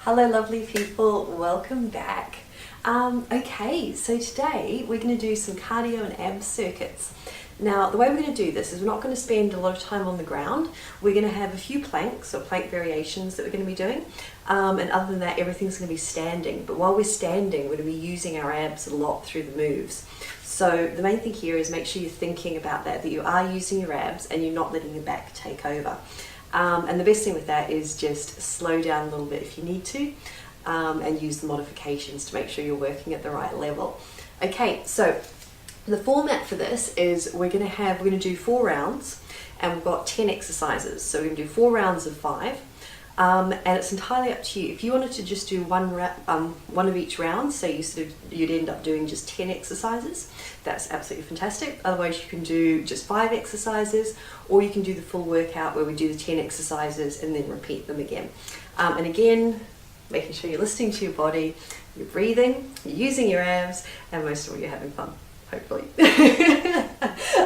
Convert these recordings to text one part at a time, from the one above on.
Hello lovely people, welcome back. Okay, so today we're going to do some cardio and abs circuits. Now the way we're going to do this is we're not going to spend a lot of time on the ground. We're going to have a few planks or plank variations that we're going to be doing, and other than that everything's going to be standing. But while we're standing we're going to be using our abs a lot through the moves. So the main thing here is make sure you're thinking about that you are using your abs and you're not letting your back take over. And the best thing with that is just slow down a little bit if you need to, and use the modifications to make sure you're working at the right level. Okay, so the format for this is we're going to do 4 rounds, and we've got 10 exercises. So we're going to do 4 rounds of 5, and it's entirely up to you. If you wanted to just do one of each round, so you'd end up doing just 10 exercises, that's absolutely fantastic. Otherwise you can do just 5 exercises, or you can do the full workout where we do the 10 exercises and then repeat them again. And again, making sure you're listening to your body, you're breathing, you're using your abs, and most of all you're having fun, hopefully.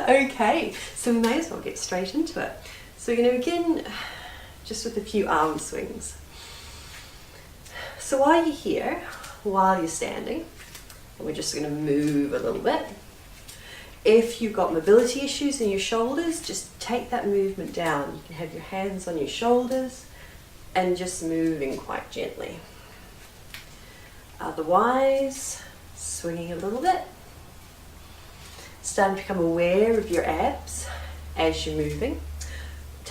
Okay, so we may as well get straight into it. So we're going to begin just with a few arm swings. So while you're here, while you're standing, and we're just going to move a little bit. If you've got mobility issues in your shoulders, just take that movement down. You can have your hands on your shoulders and just moving quite gently. Otherwise, swinging a little bit. Starting to become aware of your abs as you're moving.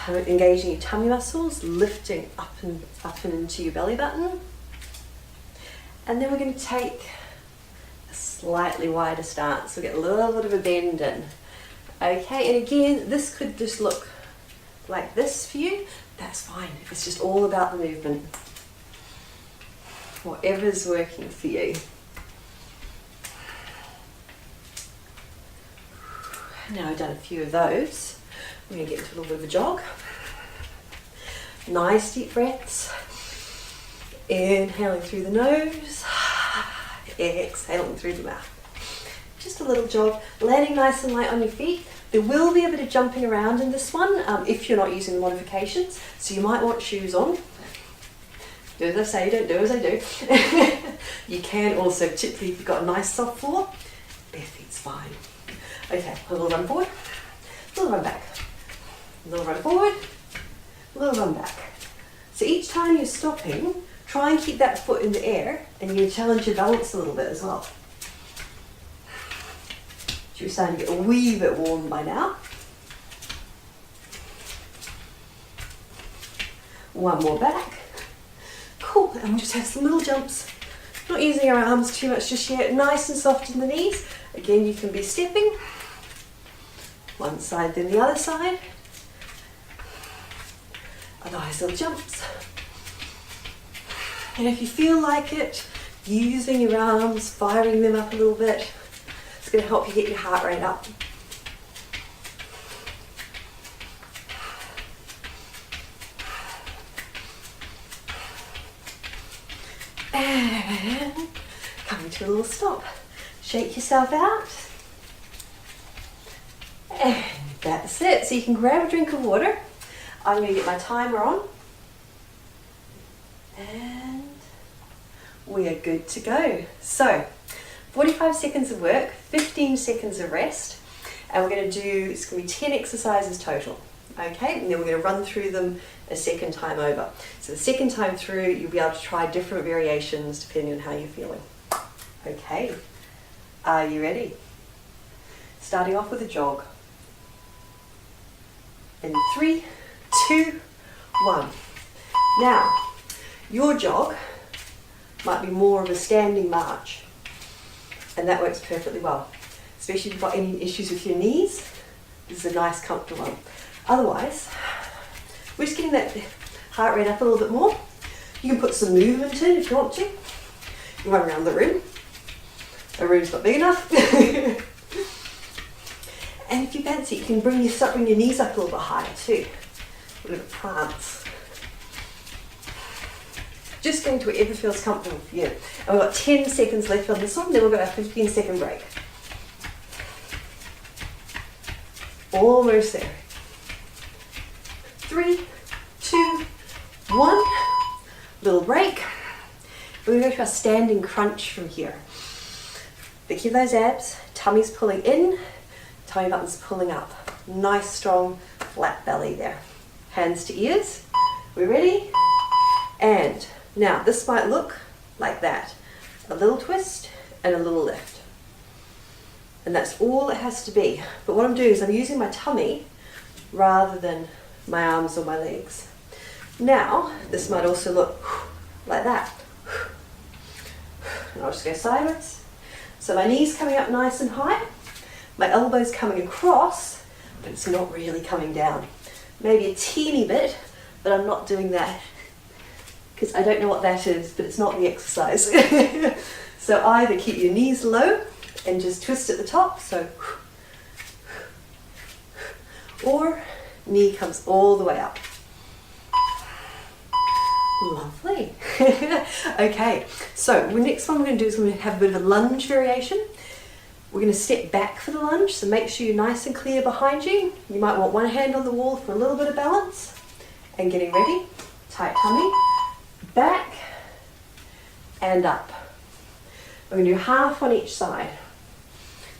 Engaging your tummy muscles, lifting up and into your belly button. And then we're going to take a slightly wider stance. So we get a little bit of a bend in. Okay, and again, this could just look like this for you. That's fine. It's just all about the movement. Whatever's working for you. Now I've done a few of those. We're going to get into a little bit of a jog. Nice deep breaths. Inhaling through the nose. Exhaling through the mouth. Just a little jog. Landing nice and light on your feet. There will be a bit of jumping around in this one if you're not using the modifications. So you might want shoes on. Do as I say, don't do as I do. You can also, particularly if you've got a nice soft floor, bare feet's fine. Okay, a little run forward, a little run back. A little run forward, a little run back. So each time you're stopping, try and keep that foot in the air, and you're going to challenge your balance a little bit as well. You're starting to get a wee bit warm by now. One more back. Cool, and we'll just have some little jumps. Not using our arms too much just yet. Nice and soft in the knees. Again, you can be stepping. One side, then the other side. Nice little jumps. And if you feel like it, using your arms, firing them up a little bit, it's going to help you get your heart rate up. And coming to a little stop. Shake yourself out. And that's it. So you can grab a drink of water. I'm going to get my timer on, and we are good to go. So 45 seconds of work, 15 seconds of rest, and we're going to do, it's going to be 10 exercises total. Okay, and then we're going to run through them a second time over. So the second time through, you'll be able to try different variations depending on how you're feeling. Okay, are you ready? Starting off with a jog. In 3, 2, 1. Now, your jog might be more of a standing march, and that works perfectly well. Especially if you've got any issues with your knees, this is a nice comfortable one. Otherwise, we're just getting that heart rate up a little bit more. You can put some movement in if you want to. You can run around the room. The room's not big enough. And if you fancy, you can bring your knees up a little bit higher too. A little prance. Just going to wherever feels comfortable for you. And we've got 10 seconds left on this one, then we've got a 15-second break. Almost there. 3, 2, 1. Little break. We're going to go to our standing crunch from here. Think of those abs, tummy's pulling in, tummy button's pulling up. Nice strong flat belly there. Hands to ears. We're ready? And now this might look like that. A little twist and a little lift. And that's all it has to be. But what I'm doing is I'm using my tummy rather than my arms or my legs. Now, this might also look like that. And I'll just go sideways. So my knees coming up nice and high, my elbows coming across, but it's not really coming down. Maybe a teeny bit, but I'm not doing that because I don't know what that is, but it's not the exercise. So either keep your knees low and just twist at the top, so, or knee comes all the way up. Lovely. Okay, so the next one we're going to do is we're going to have a bit of a lunge variation. We're going to step back for the lunge, so make sure you're nice and clear behind you. You might want one hand on the wall for a little bit of balance. And getting ready, tight tummy, back and up. We're going to do half on each side.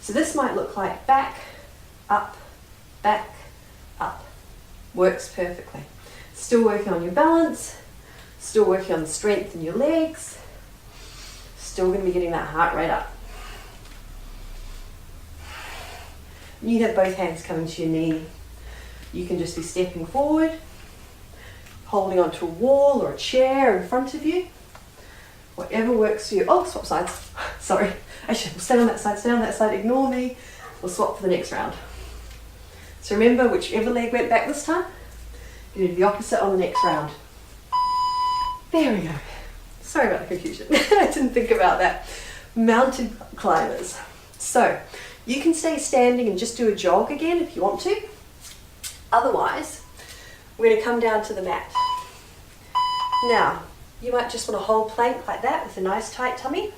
So this might look like back, up, works perfectly. Still working on your balance, still working on the strength in your legs, still going to be getting that heart rate up. You have both hands coming to your knee. You can just be stepping forward, holding onto a wall or a chair in front of you. Whatever works for you. Oh, swap sides. Sorry. Actually, we'll stand on that side, ignore me. We'll swap for the next round. So remember, whichever leg went back this time, you do the opposite on the next round. There we go. Sorry about the confusion. I didn't think about that. Mountain climbers. So you can stay standing and just do a jog again if you want to. Otherwise, we're going to come down to the mat. Now, you might just want to hold plank like that with a nice tight tummy.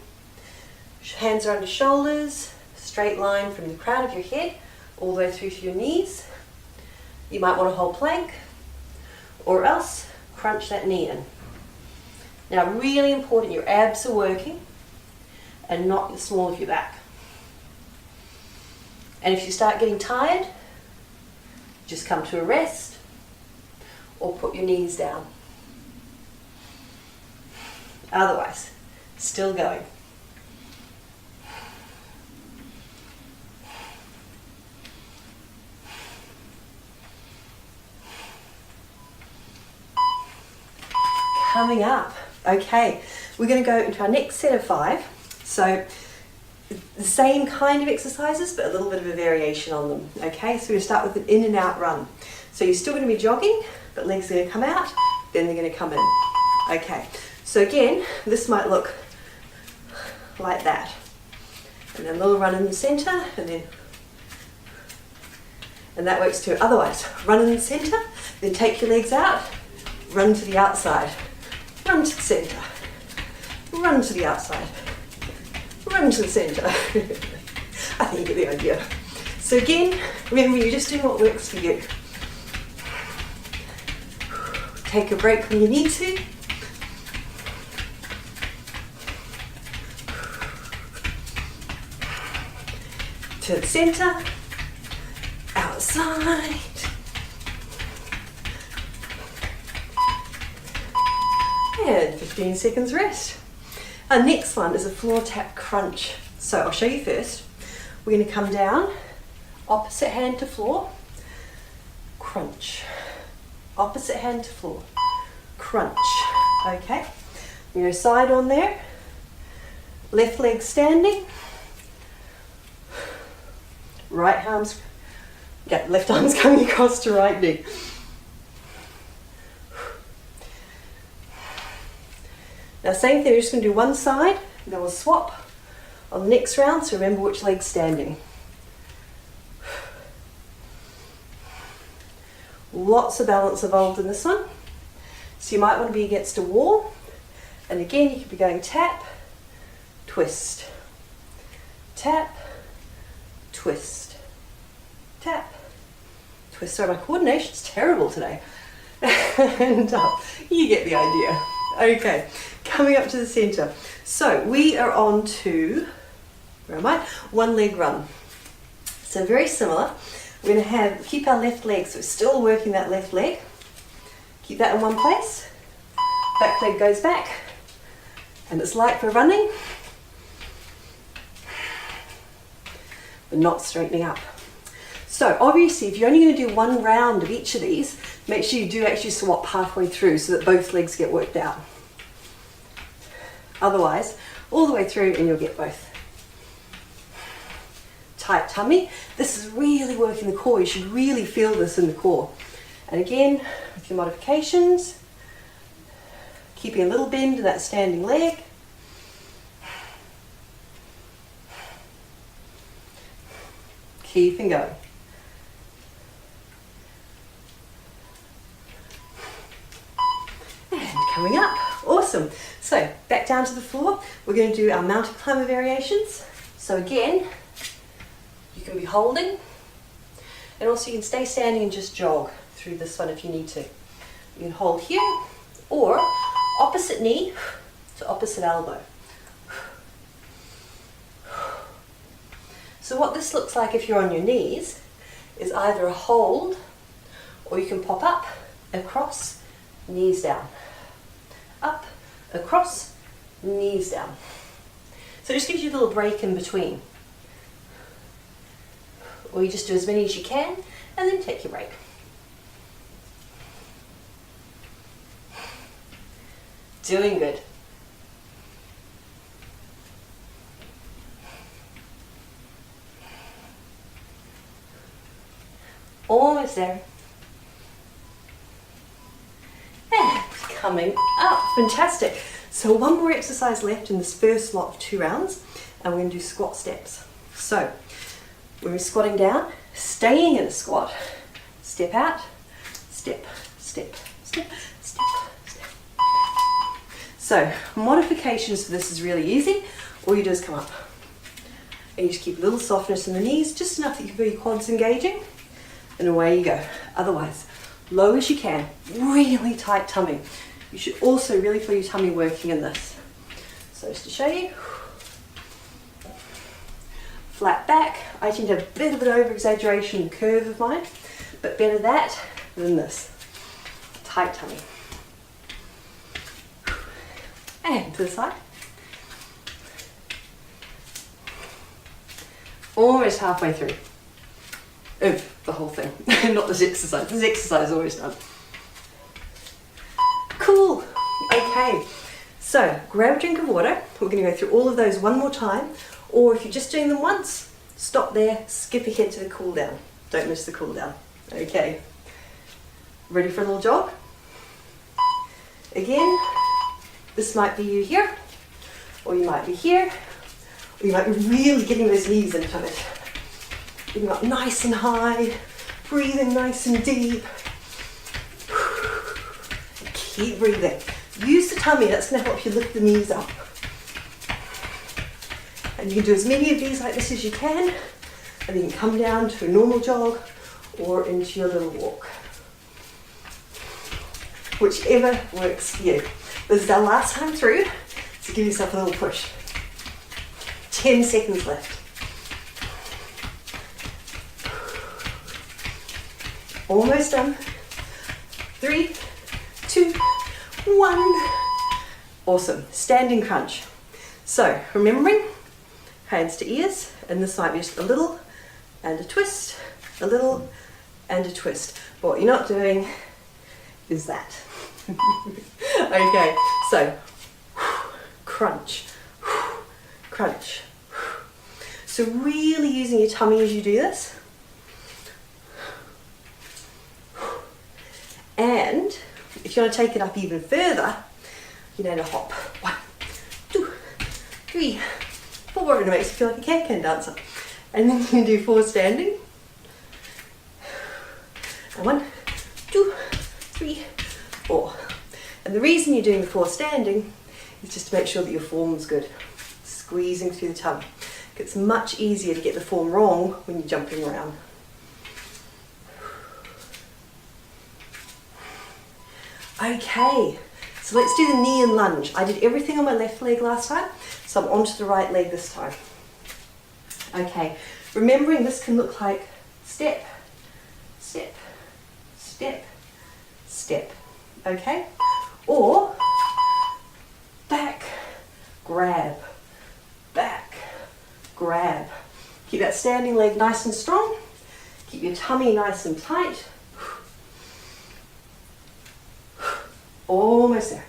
Hands are under shoulders, straight line from the crown of your head all the way through to your knees. You might want to hold plank or else crunch that knee in. Now, really important, your abs are working and not the small of your back. And if you start getting tired, just come to a rest or put your knees down. Otherwise, still going. Coming up. Okay, we're going to go into our next set of 5. So the same kind of exercises, but a little bit of a variation on them. Okay, so we're going to start with an in and out run. So you're still going to be jogging, but legs are going to come out, then they're going to come in. Okay, so again, this might look like that. And then a little run in the center, and that works too. Otherwise, run in the center, then take your legs out, run to the outside, run to the center, run to the outside, run to the center. I think you get the idea. So again, remember, you're just doing what works for you. Take a break when you need to. To the center, outside. And 15 seconds rest. Our next one is a floor tap crunch. So I'll show you first. We're going to come down, opposite hand to floor, crunch. Opposite hand to floor, crunch. Okay, you're going to side on there, left leg standing, right arms, left arm's coming across to right knee. Now same thing, we're just going to do one side, and then we'll swap on the next round, so remember which leg's standing. Lots of balance involved in this one. So you might want to be against a wall, and again you could be going tap, twist, tap, twist, tap, twist. Sorry, my coordination's terrible today. And you get the idea. Okay, coming up to the center. So we are on to, where am I? One leg run. So very similar. We're going to keep our left leg, so we're still working that left leg. Keep that in one place. Back leg goes back, and it's light for running, but not straightening up. So obviously, if you're only going to do one round of each of these, make sure you do actually swap halfway through so that both legs get worked out. Otherwise, all the way through and you'll get both. Tight tummy. This is really working the core. You should really feel this in the core. And again, with your modifications, keeping a little bend in that standing leg. Keeping going. And coming up. Awesome. So back down to the floor. We're going to do our mountain climber variations. So again, you can be holding, and also you can stay standing and just jog through this one if you need to. You can hold here, or opposite knee to opposite elbow. So what this looks like if you're on your knees is either a hold, or you can pop up, across, knees down. Up, across, knees down. So it just gives you a little break in between. Or you just do as many as you can and then take your break. Doing good. Almost there. And coming up. Fantastic. So one more exercise left in this first lot of 2 rounds, and we're going to do squat steps. So when we're squatting down, staying in a squat, step out, step, step, step, step, step. So modifications for this is really easy. All you do is come up. And you just keep a little softness in the knees, just enough that you can feel your quads engaging, and away you go. Otherwise, low as you can, really tight tummy. You should also really feel your tummy working in this. So just to show you, flat back. I tend to have a bit of an over-exaggeration in the curve of mine, but better that than this. Tight tummy. And to the side. Almost halfway through. The whole thing, not this exercise. This exercise is always done. Cool. Okay, so grab a drink of water. We're going to go through all of those one more time, or if you're just doing them once, stop there, skip ahead to the cool down. Don't miss the cool down. Okay, ready for a little jog? Again, this might be you here, or you might be here, or you might be really getting those knees into it. Getting up nice and high, breathing nice and deep. Keep breathing. Use the tummy, that's going to help you lift the knees up. And you can do as many of these like this as you can, and then you can come down to a normal jog or into your little walk. Whichever works for you. This is our last time through, so give yourself a little push. 10 seconds left. Almost done. 3, 2, 1. Awesome. Standing crunch. So, remembering, hands to ears, and this might be just a little and a twist, a little and a twist. But what you're not doing is that. Okay, so crunch, crunch. So really using your tummy as you do this. And if you want to take it up even further, you know, to hop. 1, 2, 3, 4, and it makes you feel like a can-can dancer. And then you can do 4 standing. And 1, 2, 3, 4. And the reason you're doing the 4 standing is just to make sure that your form's good. Squeezing through the tummy. It's much easier to get the form wrong when you're jumping around. Okay, So let's do the knee and lunge. I did everything on my left leg last time, so I'm onto the right leg this time. Okay, remembering this can look like step, step, step, step, okay? Or back, grab, back, grab. Keep that standing leg nice and strong. Keep your tummy nice and tight. Almost there.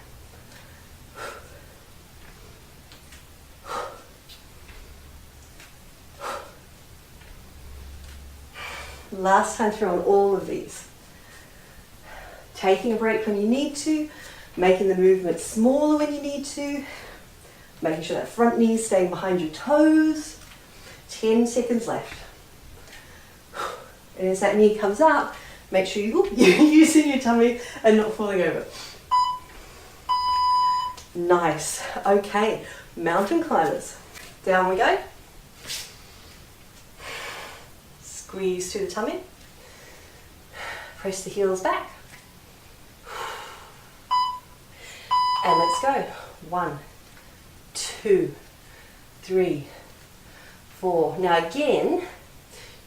Last time through on all of these. Taking a break when you need to, making the movement smaller when you need to, making sure that front knee is staying behind your toes. 10 seconds left. And as that knee comes out, make sure you're using your tummy and not falling over. Nice. Okay, mountain climbers. Down we go. Squeeze through the tummy. Press the heels back. And let's go. 1, 2, 3, 4. Now again,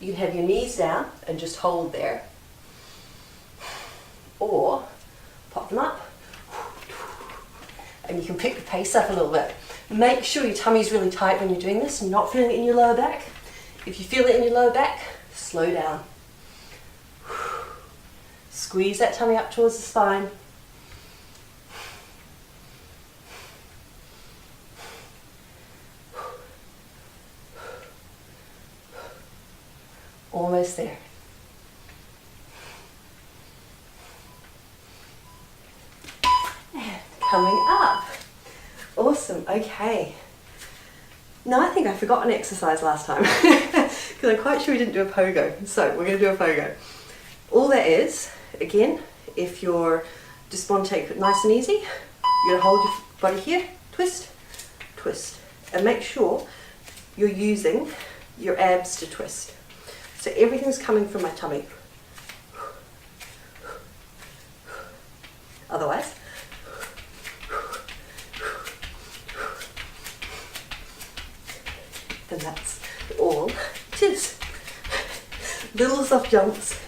you can have your knees down and just hold there. Or pop them up. And you can pick the pace up a little bit. Make sure your tummy's really tight when you're doing this, not feeling it in your lower back. If you feel it in your lower back, slow down. Squeeze that tummy up towards the spine. Almost there. And coming up. Awesome, okay. Now I think I forgot an exercise last time because I'm quite sure we didn't do a pogo. So we're going to do a pogo. All that is, again, if you're just want to take it nice and easy, you're going to hold your body here, twist, twist, and make sure you're using your abs to twist. So everything's coming from my tummy. Otherwise, and that's all it is. Little soft jumps,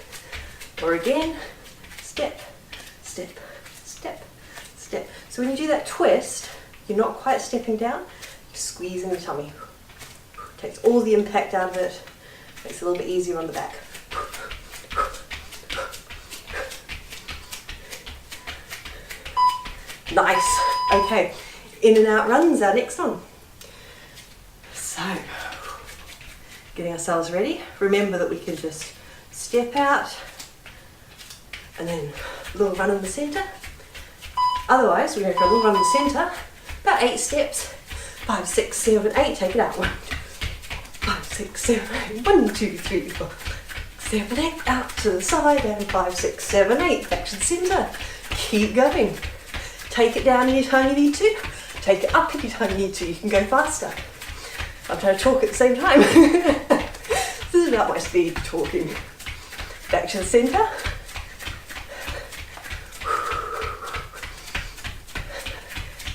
or again, step, step, step, step. So when you do that twist, you're not quite stepping down, you're squeezing the tummy. Takes all the impact out of it, makes it a little bit easier on the back. Nice. Okay, in and out runs our next one. So, getting ourselves ready. Remember that we can just step out and then a little run in the centre. Otherwise, we're going to go a little run in the centre, about 8 steps. 5, 6, 7, 8. Take it out. 1, 5, 6, 7, 8. 1, 2, 3, 4, 7, 8. Out to the side and 5, 6, 7, 8. Back to the centre. Keep going. Take it down anytime you need to. Take it up anytime you need to. You can go faster. I'm trying to talk at the same time. This is about my speed talking. Back to the centre.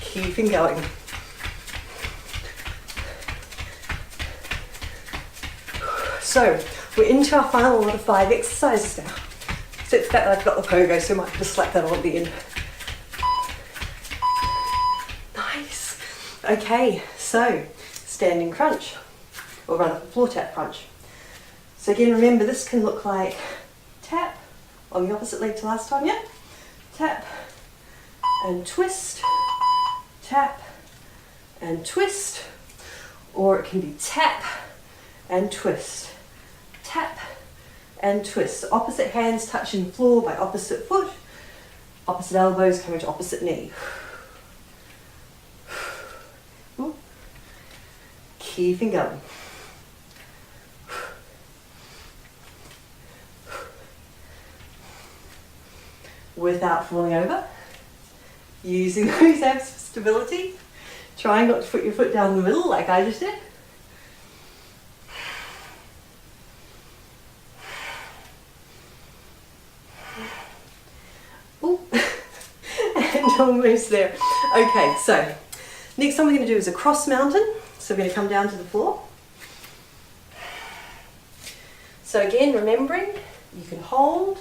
Keeping going. So we're into our final lot of 5 exercises now. So it's that I've got the pogo, so I might just slap that on at the end. Nice. Okay, so standing crunch, or rather floor tap crunch. So again, remember this can look like tap on the opposite leg to last time, yeah? Tap and twist, tap and twist, or it can be tap and twist, tap and twist. Opposite hands touching the floor by opposite foot, opposite elbows coming to opposite knee. Ooh. Keeping going. Without falling over, using those abs for stability. Trying not to put your foot down the middle like I just did. Ooh. And Almost there. Okay, so next one we're going to do is a cross mountain. So we're going to come down to the floor. So again, remembering, you can hold,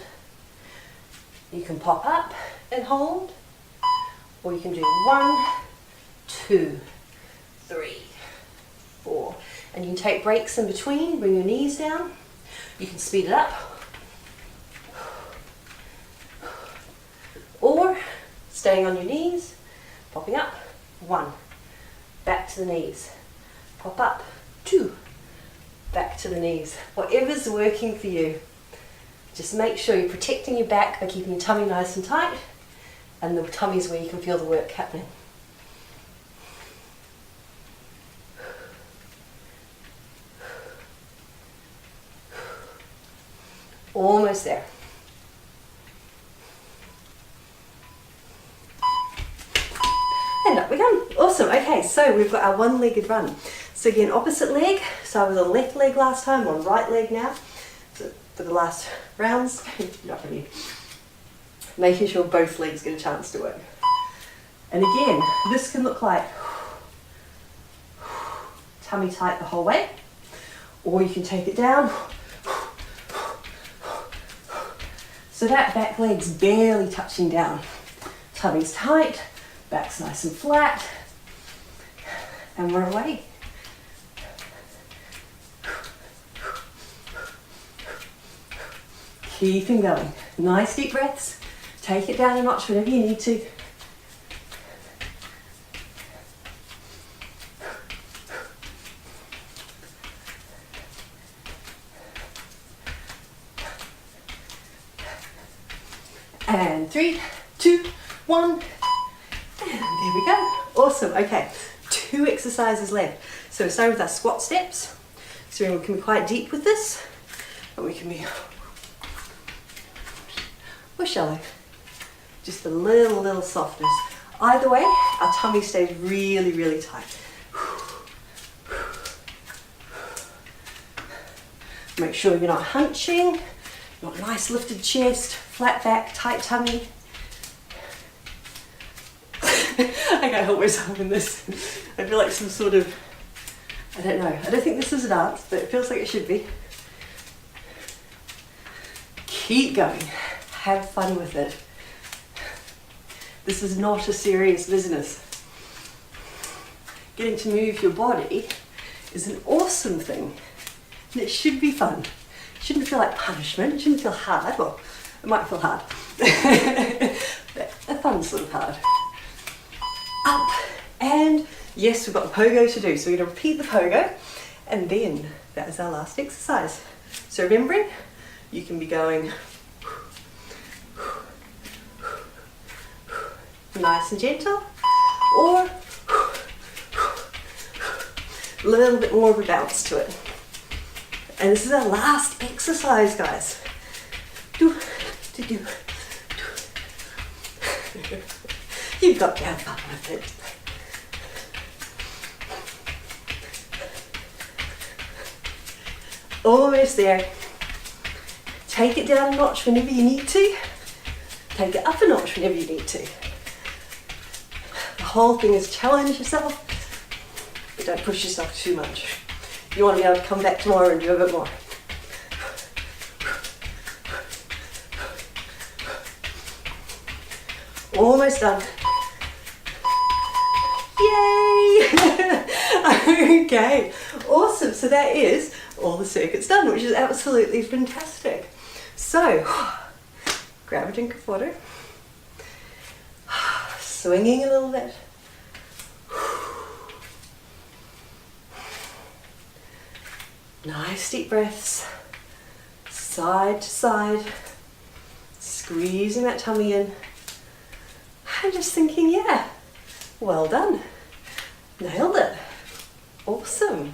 you can pop up and hold, or you can do 1, 2, 3, 4. And you can take breaks in between, bring your knees down. You can speed it up. Or staying on your knees, popping up, 1, back to the knees, pop up, 2, back to the knees. Whatever's working for you. Just make sure you're protecting your back by keeping your tummy nice and tight, and the tummy's where you can feel the work happening. Almost there. And up we come. Awesome. Okay, so we've got our one-legged run. So again, opposite leg. So I was on left leg last time, on right leg now. So for the last rounds, not really. Making sure both legs get a chance to work. And again, this can look like tummy tight the whole way, or you can take it down. So that back leg's barely touching down. Tummy's tight, back's nice and flat, and we're away. Keeping going. Nice deep breaths. Take it down a notch whenever you need to. And 3, 2, 1, and there we go. Awesome. Okay, 2 exercises left. So we're starting with our squat steps. So we can be quite deep with this, and we can be, or shallow. Just a little softness. Either way, our tummy stays really, really tight. Make sure you're not hunching. You've got a nice lifted chest, flat back, tight tummy. I can't help myself in this. I feel like some sort of, I don't know. I don't think this is a dance, but it feels like it should be. Keep going. Have fun with it. This is not a serious business. Getting to move your body is an awesome thing, and it should be fun. It shouldn't feel like punishment. It shouldn't feel hard. Well, it might feel hard, but a fun sort of hard. Up, and yes, we've got the pogo to do. So we're going to repeat the pogo, and then that is our last exercise. So remembering, you can be going nice and gentle, or a little bit more of a bounce to it. And this is our last exercise, guys. You've got to have fun with it. Almost there. Take it down a notch whenever you need to. Take it up a notch whenever you need to. The whole thing is challenge yourself, but don't push yourself too much. You want to be able to come back tomorrow and do a bit more. Almost done. Yay! Okay, awesome. So that is all the circuits done, which is absolutely fantastic. So, grab a drink of water. Swinging a little bit. Nice deep breaths. Side to side. Squeezing that tummy in. I'm just thinking, yeah, well done. Nailed it. Awesome.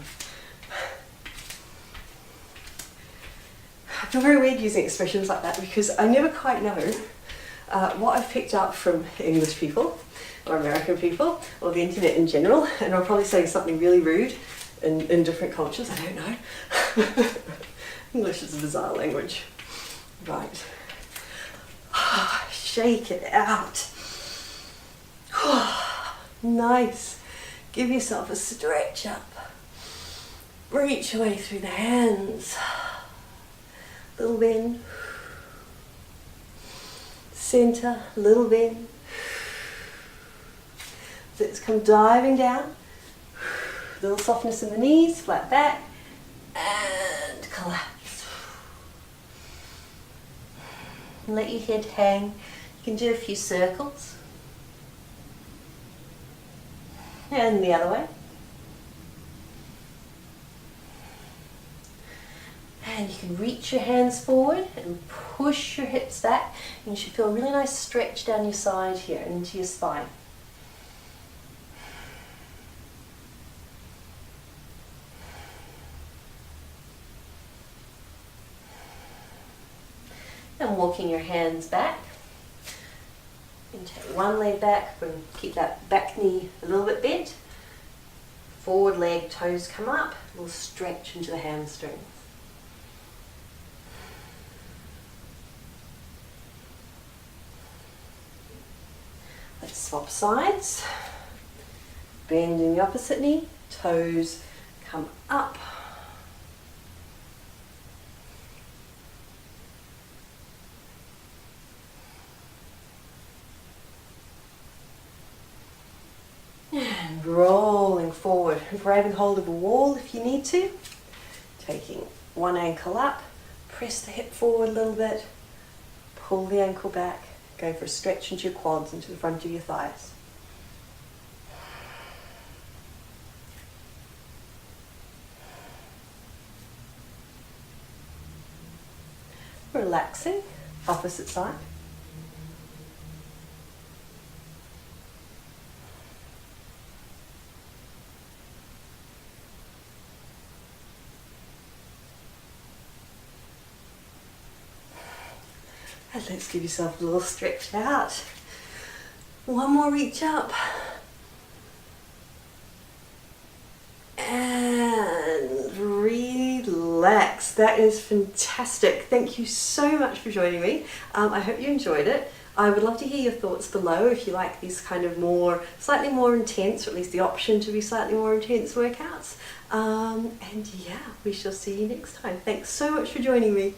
I feel very weird using expressions like that because I never quite know what I've picked up from English people or American people or the internet in general, and I'm probably saying something really rude in different cultures, I don't know. English is a bizarre language. Right. Shake it out. Nice. Give yourself a stretch up. Reach away through the hands. Little bend. Center, little bend. Let's come diving down. Little softness in the knees, flat back, and collapse. And let your head hang. You can do a few circles. And the other way. And you can reach your hands forward and push your hips back. And you should feel a really nice stretch down your side here and into your spine. And walking your hands back. And take one leg back and keep that back knee a little bit bent. Forward leg, toes come up. A little stretch into the hamstrings. Let's swap sides. Bend in the opposite knee. Toes come up. And rolling forward, grabbing hold of a wall if you need to. Taking one ankle up, press the hip forward a little bit, pull the ankle back, go for a stretch into your quads, into the front of your thighs. Relaxing, opposite side. And let's give yourself a little stretch out. One more reach up. And relax. That is fantastic. Thank you so much for joining me. I hope you enjoyed it. I would love to hear your thoughts below if you like these kind of slightly more intense, or at least the option to be slightly more intense workouts. And yeah, we shall see you next time. Thanks so much for joining me.